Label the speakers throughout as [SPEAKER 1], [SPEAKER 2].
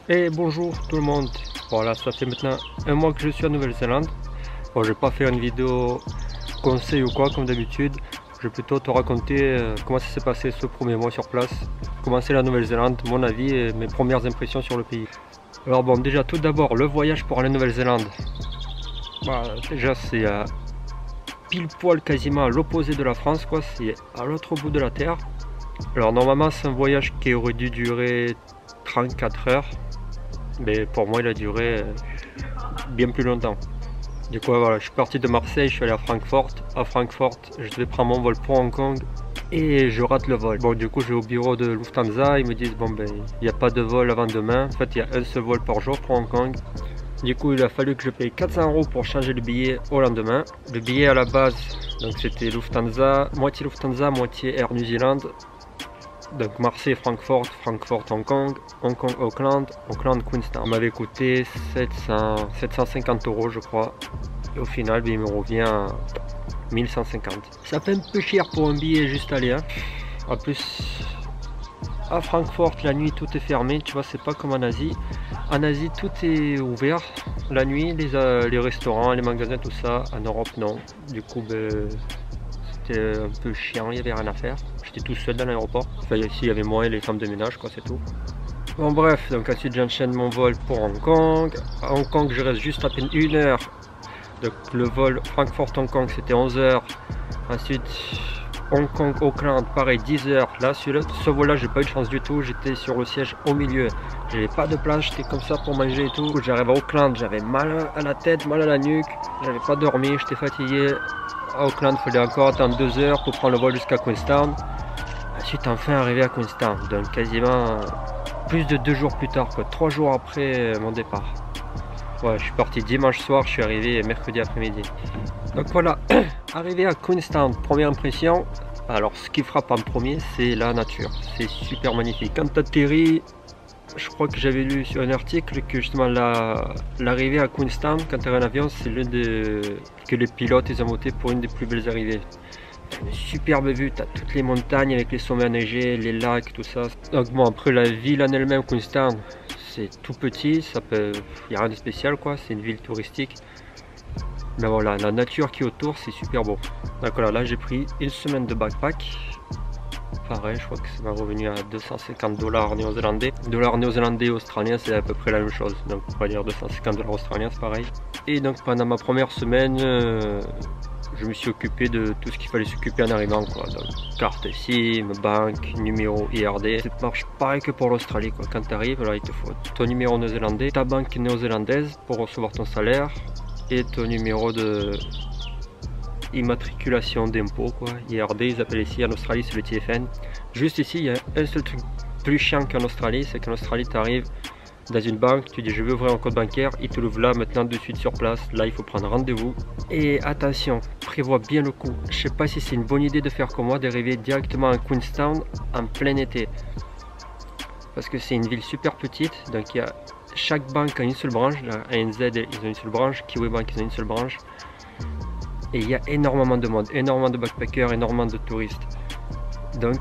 [SPEAKER 1] Et bonjour tout le monde. Voilà, ça fait maintenant un mois que je suis en Nouvelle-Zélande. Bon, je vais pas faire une vidéo conseil ou quoi comme d'habitude. Je vais plutôt te raconter comment ça s'est passé ce premier mois sur place, comment c'est la Nouvelle-Zélande, mon avis et mes premières impressions sur le pays. Alors bon, déjà tout d'abord le voyage pour aller en Nouvelle-Zélande. Bah, déjà c'est pile poil quasiment à l'opposé de la France, quoi. C'est à l'autre bout de la terre. Alors normalement c'est un voyage qui aurait dû durer 34 heures. Mais pour moi il a duré bien plus longtemps. Du coup voilà, je suis parti de Marseille, je suis allé à Francfort. À Francfort, je devais prendre mon vol pour Hong Kong et je rate le vol. Bon, du coup je vais au bureau de Lufthansa, ils me disent bon ben il n'y a pas de vol avant demain. En fait il y a un seul vol par jour pour Hong Kong. Du coup il a fallu que je paye 400 € pour changer le billet au lendemain. Le billet à la base, donc c'était Lufthansa, moitié Air New Zealand. Donc Marseille, Francfort, Hong Kong, Auckland, Queenstown. Ça m'avait coûté 750 € je crois. Et au final, il me revient à 1150. Ça fait un peu cher pour un billet juste aller. Hein. En plus, à Francfort, la nuit, tout est fermé. Tu vois, c'est pas comme en Asie. En Asie, tout est ouvert. La nuit, les restaurants, les magasins, tout ça. En Europe, non. Du coup, c'était un peu chiant, il n'y avait rien à faire. J'étais tout seul dans l'aéroport. Enfin, ici, il y avait moi et les femmes de ménage, quoi, c'est tout. Bon, bref, donc ensuite, j'enchaîne mon vol pour Hong Kong. À Hong Kong, je reste juste à peine 1 heure. Donc, le vol Francfort-Hong Kong, c'était 11 heures. Ensuite, Hong Kong-Auckland, pareil, 10 heures. Là, ce vol-là, j'ai pas eu de chance du tout. J'étais sur le siège au milieu. J'avais pas de place, j'étais comme ça pour manger et tout. J'arrive à Auckland, j'avais mal à la tête, mal à la nuque. J'avais pas dormi, j'étais fatigué. À Auckland, il fallait encore attendre 2 heures pour prendre le vol jusqu'à Queenstown. Ensuite, enfin arrivé à Queenstown, donc quasiment plus de 2 jours plus tard, quoi, 3 jours après mon départ. Ouais, je suis parti dimanche soir, je suis arrivé mercredi après-midi. Donc voilà, arrivé à Queenstown, première impression. Alors, ce qui frappe en premier, c'est la nature. C'est super magnifique. Quand tu atterris, je crois que j'avais lu sur un article que justement l'arrivée à Queenstown, quand tu as un avion, c'est que les pilotes ils ont voté pour une des plus belles arrivées. Une superbe vue, tu as toutes les montagnes avec les sommets enneigés, les lacs, tout ça. Donc bon, après la ville en elle-même, Queenstown, c'est tout petit, il n'y a rien de spécial quoi, c'est une ville touristique. Mais voilà, la nature qui est autour, c'est super beau. Donc voilà, là j'ai pris une semaine de backpack. Pareil, je crois que ça m'a revenu à 250 $ néo-zélandais. Dollars néo-zélandais et australiens, c'est à peu près la même chose. Donc on va dire 250 $ australiens, c'est pareil. Et donc pendant ma première semaine, je me suis occupé de tout ce qu'il fallait s'occuper en arrivant, quoi. Donc carte SIM, banque, numéro IRD. Ça marche pareil que pour l'Australie, quoi. Quand tu arrives, là, il te faut ton numéro néo-zélandais, ta banque néo-zélandaise pour recevoir ton salaire et ton numéro de immatriculation d'impôt, quoi. IRD, ils appellent ici en Australie, c'est le TFN. Juste ici, il y a un seul truc plus chiant qu'en Australie, c'est qu'en Australie, tu arrives dans une banque, tu dis je veux ouvrir un compte bancaire, ils te l'ouvrent là maintenant de suite sur place. Là, il faut prendre rendez-vous. Et attention, prévois bien le coup. Je sais pas si c'est une bonne idée de faire comme moi, d'arriver directement à Queenstown en plein été. Parce que c'est une ville super petite, donc chaque banque a une seule branche. Là, ANZ, ils ont une seule branche, Kiwi Bank, ils ont une seule branche. Et il y a énormément de monde, énormément de backpackers, énormément de touristes. Donc,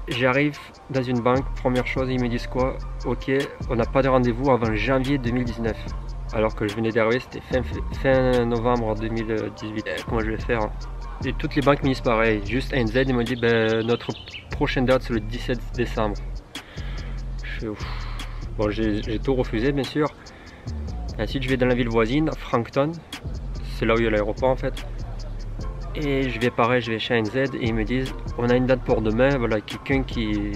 [SPEAKER 1] j'arrive dans une banque, première chose, ils me disent quoi? Ok, on n'a pas de rendez-vous avant janvier 2019. Alors que je venais d'arriver, c'était fin novembre 2018. Comment je vais faire? Et toutes les banques me disent pareil. Juste ANZ, ils m'ont dit notre prochaine date c'est le 17 décembre. Bon, j'ai tout refusé bien sûr. Ensuite, je vais dans la ville voisine, Frankton. C'est là où il y a l'aéroport en fait. Et je vais pareil, je vais chez ANZ et ils me disent on a une date pour demain, voilà, quelqu'un qui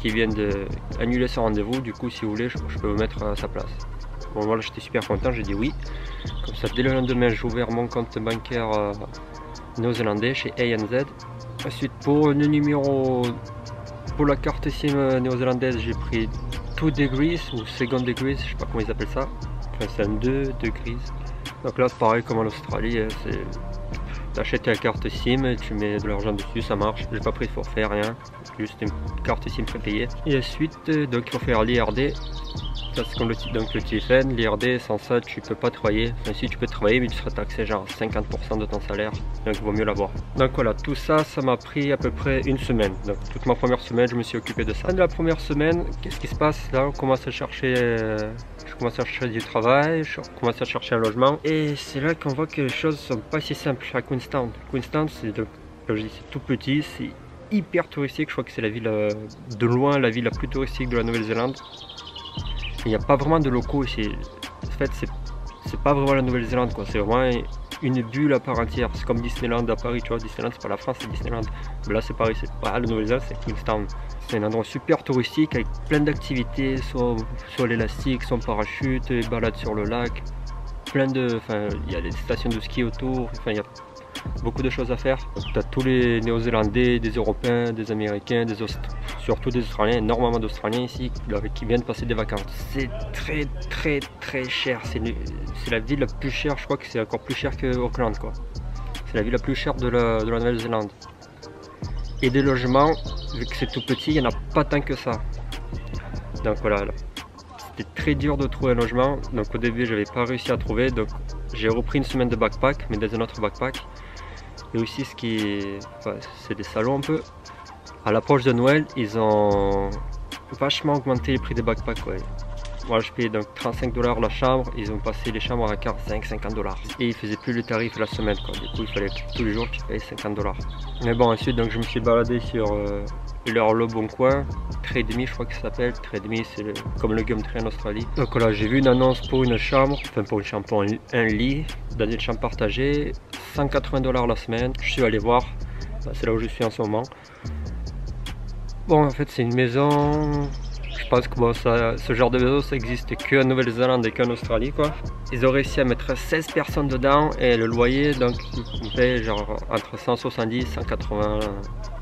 [SPEAKER 1] vient d'annuler son rendez-vous, du coup si vous voulez je peux vous mettre à sa place. Bon voilà, j'étais super content, j'ai dit oui. Comme ça dès le lendemain j'ai ouvert mon compte bancaire néo-zélandais chez ANZ. Ensuite pour le numéro, pour la carte SIM néo-zélandaise j'ai pris 2 degrees ou second degrees, je sais pas comment ils appellent ça. Enfin c'est un 2 degrees. Donc là c'est pareil comme en Australie, c'est... T'achètes ta carte SIM, tu mets de l'argent dessus, ça marche. J'ai pas pris de forfait, rien. Juste une carte SIM prépayée. Et ensuite, donc il faut faire l'IRD. Ça c'est comme donc le TFN, l'IRD, sans ça tu peux pas travailler. Enfin si tu peux travailler mais tu seras taxé genre 50% de ton salaire, donc il vaut mieux l'avoir. Donc voilà, tout ça, ça m'a pris à peu près une semaine. Donc toute ma première semaine je me suis occupé de ça. De la première semaine, qu'est-ce qui se passe là? On commence à chercher, je commence à chercher du travail, je commence à chercher un logement. Et c'est là qu'on voit que les choses sont pas si simples à Queenstown. Queenstown c'est donc, comme je dis, c'est tout petit, c'est hyper touristique. Je crois que c'est la ville de loin la ville la plus touristique de la Nouvelle-Zélande. Il n'y a pas vraiment de locaux ici. En fait, c'est pas vraiment la Nouvelle-Zélande, quoi. C'est vraiment une bulle à part entière. C'est comme Disneyland à Paris, tu vois. Disneyland, c'est pas la France, c'est Disneyland. Mais là, c'est Paris, c'est pas la Nouvelle-Zélande, c'est Queenstown. C'est un endroit super touristique avec plein d'activités, soit l'élastique, soit en parachute, balade sur le lac. Enfin, il y a des stations de ski autour. Enfin, il y a beaucoup de choses à faire. Tu as tous les Néo-Zélandais, des Européens, des Américains, surtout des Australiens, énormément d'Australiens ici qui viennent passer des vacances. C'est très cher. C'est la ville la plus chère, je crois que c'est encore plus cher que Auckland, quoi. C'est la ville la plus chère de la Nouvelle-Zélande. Et des logements, vu que c'est tout petit, il n'y en a pas tant que ça. Donc voilà, c'était très dur de trouver un logement. Donc au début, j'avais pas réussi à trouver. Donc j'ai repris une semaine de backpack, mais dans un autre backpack. Et aussi, c'est des salauds un peu. À l'approche de Noël, ils ont vachement augmenté les prix des backpacks. Ouais. Moi, je payais donc 35 $ la chambre. Ils ont passé les chambres à 45-50 $. Et ils faisaient plus le tarif la semaine, quoi. Du coup, il fallait tous les jours tu payes 50 $. Mais bon, ensuite, donc je me suis baladé sur leur Le Bon Coin. Trade-Me, je crois que ça s'appelle. Trade-Me, c'est comme le Gumtree en Australie. Donc voilà, j'ai vu une annonce pour une chambre, enfin pour une chambre, pour un lit dans une chambre partagée, 180 $ la semaine. Je suis allé voir, c'est là où je suis en ce moment. Bon, en fait, c'est une maison. Je pense que bon, ce genre de maison, ça existe qu'en Nouvelle-Zélande et qu'en Australie, quoi. Ils ont réussi à mettre 16 personnes dedans et le loyer, donc, ils paient genre entre 170 et 180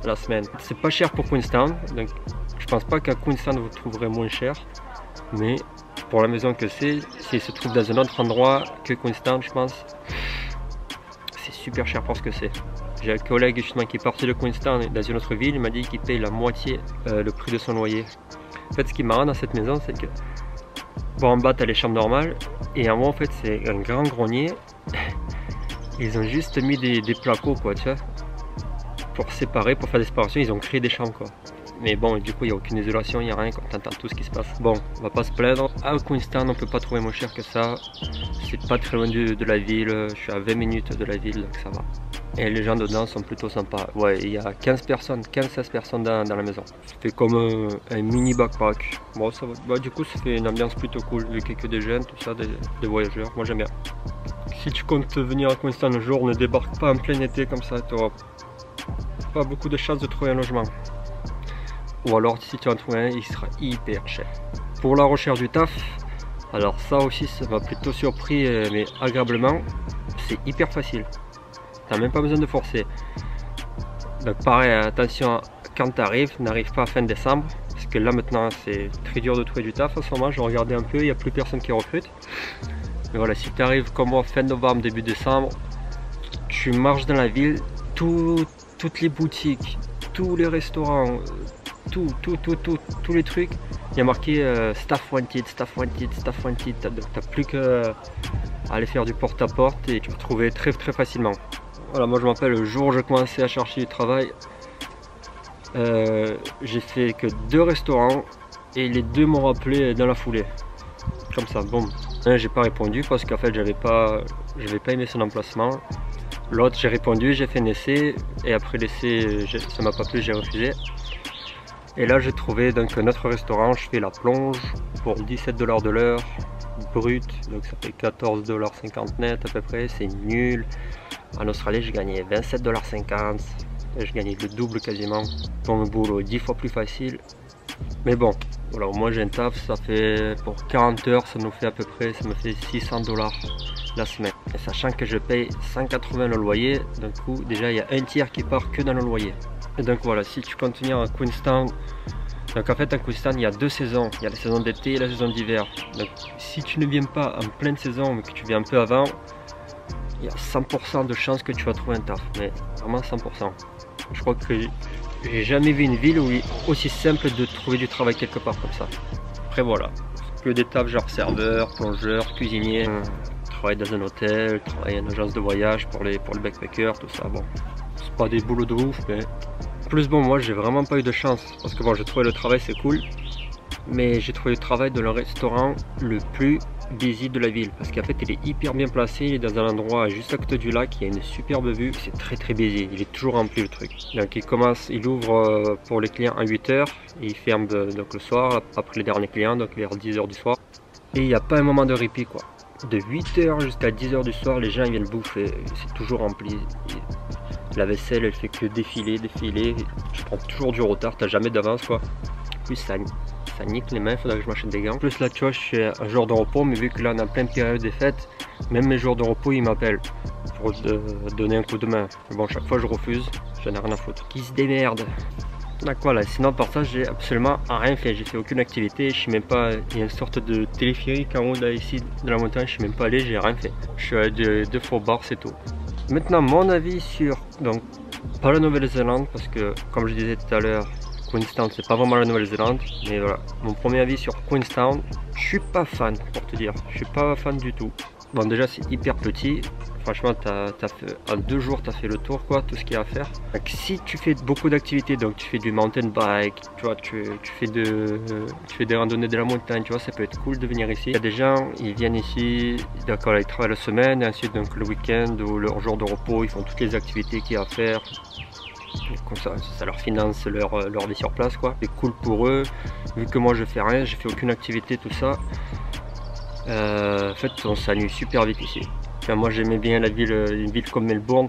[SPEAKER 1] la semaine. C'est pas cher pour Queenstown, donc je pense pas qu'à Queenstown vous trouverez moins cher, mais pour la maison que c'est, s'il se trouve dans un autre endroit que Queenstown, je pense, c'est super cher pour ce que c'est. J'ai un collègue justement qui est parti de Queenstown dans une autre ville, il m'a dit qu'il paye la moitié le prix de son loyer. En fait, ce qui est marrant dans cette maison, c'est que bon, en bas, tu as les chambres normales, et en haut, en fait, c'est un grand grenier. Ils ont juste mis des placos, quoi, tu vois, pour séparer, pour faire des séparations. Ils ont créé des chambres, quoi. Mais bon, du coup, il n'y a aucune isolation, il n'y a rien, quand tu entends tout ce qui se passe. Bon, on va pas se plaindre. À Queenstown, on peut pas trouver moins cher que ça. C'est pas très loin de la ville. Je suis à 20 minutes de la ville, donc ça va. Et les gens dedans sont plutôt sympas. Ouais, il y a 15-16 personnes dans la maison. C'est comme un mini backpack. Bon, ça va. Bah, du coup, ça fait une ambiance plutôt cool, vu qu'il y a que des jeunes, tout ça, des voyageurs. Moi, j'aime bien. Si tu comptes venir à Queenstown un jour, ne débarque pas en plein été comme ça. Tu n'auras pas beaucoup de chances de trouver un logement. Ou alors, si tu en trouves un, il sera hyper cher. Pour la recherche du taf, alors ça aussi, ça m'a plutôt surpris, mais agréablement. C'est hyper facile. T'as même pas besoin de forcer. Donc pareil, attention quand tu arrives, n'arrive pas à fin décembre, parce que là maintenant c'est très dur de trouver du taf en ce moment. Je regardais un peu, il n'y a plus personne qui recrute. Mais voilà, si tu arrives comme moi fin novembre, début décembre, tu marches dans la ville, toutes les boutiques, tous les restaurants, tous les trucs, il y a marqué staff wanted, staff wanted, staff wanted. T'as plus qu'à aller faire du porte-à-porte et tu peux trouver très facilement. Voilà, moi je m'appelle le jour où je commençais à chercher du travail. J'ai fait que 2 restaurants et les 2 m'ont rappelé dans la foulée. Comme ça, bon. Un, j'ai pas répondu parce qu'en fait j'avais pas aimé son emplacement. L'autre, j'ai répondu, j'ai fait un essai et après l'essai, ça m'a pas plu, j'ai refusé. Et là j'ai trouvé donc un autre restaurant, je fais la plonge pour 17 $ de l'heure brut, donc ça fait 14,50 $ net à peu près, c'est nul. En Australie, je gagnais 27,50 $. Et je gagnais le double quasiment. Pour un boulot 10 fois plus facile. Mais bon, voilà, au moins j'ai un taf, ça fait pour 40 heures, ça nous fait à peu près, ça me fait 600 $ la semaine. Et sachant que je paye 180 le loyer, d'un coup, déjà il y a un tiers qui part que dans le loyer. Et donc voilà, si tu continues à Queenstown, donc en fait à Queenstown il y a 2 saisons, il y a la saison d'été et la saison d'hiver. Donc si tu ne viens pas en pleine saison, mais que tu viens un peu avant, il y a 100% de chances que tu vas trouver un taf, mais vraiment 100%. Je crois que j'ai jamais vu une ville où il est aussi simple de trouver du travail quelque part comme ça. Après voilà, que des tafs genre serveur, plongeur, cuisinier. Travaille dans un hôtel, travaille en agence de voyage pour les backpackers, tout ça. Bon, c'est pas des boulots de ouf, mais en plus bon, moi j'ai vraiment pas eu de chance parce que bon, j'ai trouvé le travail, c'est cool, mais j'ai trouvé le travail dans le restaurant le plus busy de la ville parce qu'en fait il est hyper bien placé, il est dans un endroit juste à côté du lac, il y a une superbe vue, c'est très busy, il est toujours rempli le truc. Donc il ouvre pour les clients à 8h et il ferme donc le soir après les derniers clients, donc vers 10h du soir, et il n'y a pas un moment de répit quoi. De 8h jusqu'à 10h du soir, les gens ils viennent bouffer, c'est toujours rempli. La vaisselle elle fait que défiler, je prends toujours du retard, t'as jamais d'avance quoi. En plus ça nique les mains, faudrait que je m'achète des gants. En plus là tu vois, je suis un jour de repos, mais vu que là on est en pleine période des fêtes, même mes jours de repos ils m'appellent pour donner un coup de main. Mais bon, chaque fois je refuse, j'en ai rien à foutre. Qui se démerde. Donc voilà, sinon par ça j'ai absolument rien fait, j'ai fait aucune activité, je suis même pas, il y a une sorte de téléphérique en haut là ici de la montagne, je suis même pas allé, j'ai rien fait. Je suis allé deux fois au bar, c'est tout. Maintenant mon avis sur, donc pas la Nouvelle-Zélande parce que comme je disais tout à l'heure, Queenstown c'est pas vraiment la Nouvelle-Zélande, mais voilà, mon premier avis sur Queenstown, je suis pas fan pour te dire, je suis pas fan du tout. Bon déjà c'est hyper petit, franchement en 2 jours tu as fait le tour quoi, tout ce qu'il y a à faire. Donc si tu fais beaucoup d'activités, donc tu fais du mountain bike, tu vois, tu fais des randonnées de la montagne, tu vois, ça peut être cool de venir ici. Il y a des gens, ils viennent ici, d'accord, ils travaillent la semaine et ensuite donc le week-end ou leur jour de repos, ils font toutes les activités qu'il y a à faire. Comme ça leur finance leur vie sur place quoi. C'est cool pour eux, vu que moi je fais rien, j'ai fait aucune activité, tout ça. En fait on s'ennuie super vite ici. Enfin, moi j'aimais bien la ville, une ville comme Melbourne.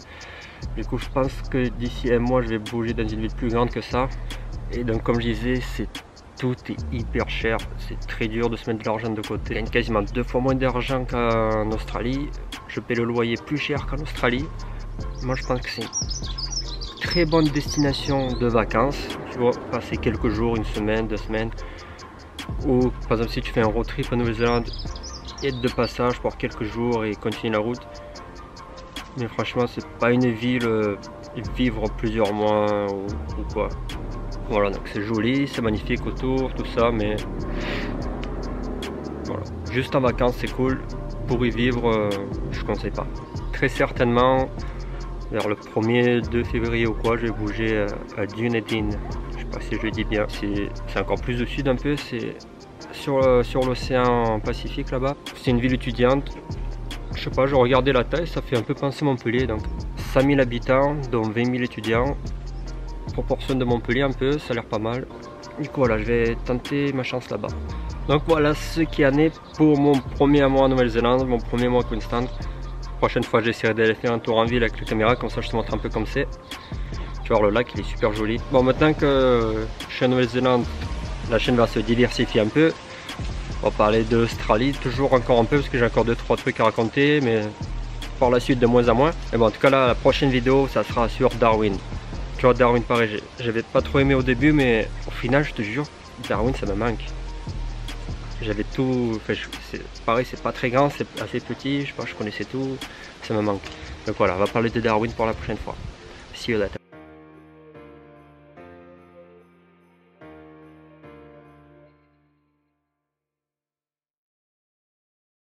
[SPEAKER 1] Du coup je pense que d'ici un mois je vais bouger dans une ville plus grande que ça. Et donc comme je disais, tout est hyper cher, c'est très dur de se mettre de l'argent de côté. Je gagne quasiment 2 fois moins d'argent qu'en Australie. Je paie le loyer plus cher qu'en Australie. Moi je pense que c'est une très bonne destination de vacances. Tu vois, passer quelques jours, une semaine, 2 semaines. Ou par exemple si tu fais un road trip en Nouvelle-Zélande, être de passage pour quelques jours et continuer la route. Mais franchement c'est pas une ville vivre plusieurs mois ou quoi. Voilà, donc c'est joli, c'est magnifique autour, tout ça, mais voilà, juste en vacances c'est cool. Pour y vivre je conseille pas. Très certainement vers le 1er 2 février ou quoi, je vais bouger à Dunedin. Je sais pas si je le dis bien, c'est encore plus au sud un peu, c'est sur l'océan Pacifique là-bas. C'est une ville étudiante. Je sais pas, j'ai regardé la taille, ça fait un peu penser Montpellier. Donc 5000 habitants, dont 20 000 étudiants. Proportion de Montpellier un peu, ça a l'air pas mal. Du coup voilà, je vais tenter ma chance là-bas. Donc voilà ce qui en est pour mon premier mois en Nouvelle-Zélande, mon premier mois à Queenstown. Prochaine fois j'essaierai d'aller faire un tour en ville avec la caméra, comme ça je te montre un peu comme c'est. Tu vois, le lac il est super joli. Bon, maintenant que je suis en Nouvelle-Zélande, la chaîne va se diversifier un peu. On va parler d'Australie, toujours encore un peu parce que j'ai encore 2-3 trucs à raconter, mais par la suite de moins en moins. Et bon, en tout cas là, la prochaine vidéo ça sera sur Darwin. Tu vois, Darwin pareil, j'avais pas trop aimé au début, mais au final je te jure, Darwin ça me manque. J'avais tout, enfin, pareil c'est pas très grand, c'est assez petit, je sais pas, je connaissais tout, ça me manque. Donc voilà, on va parler de Darwin pour la prochaine fois. See you later.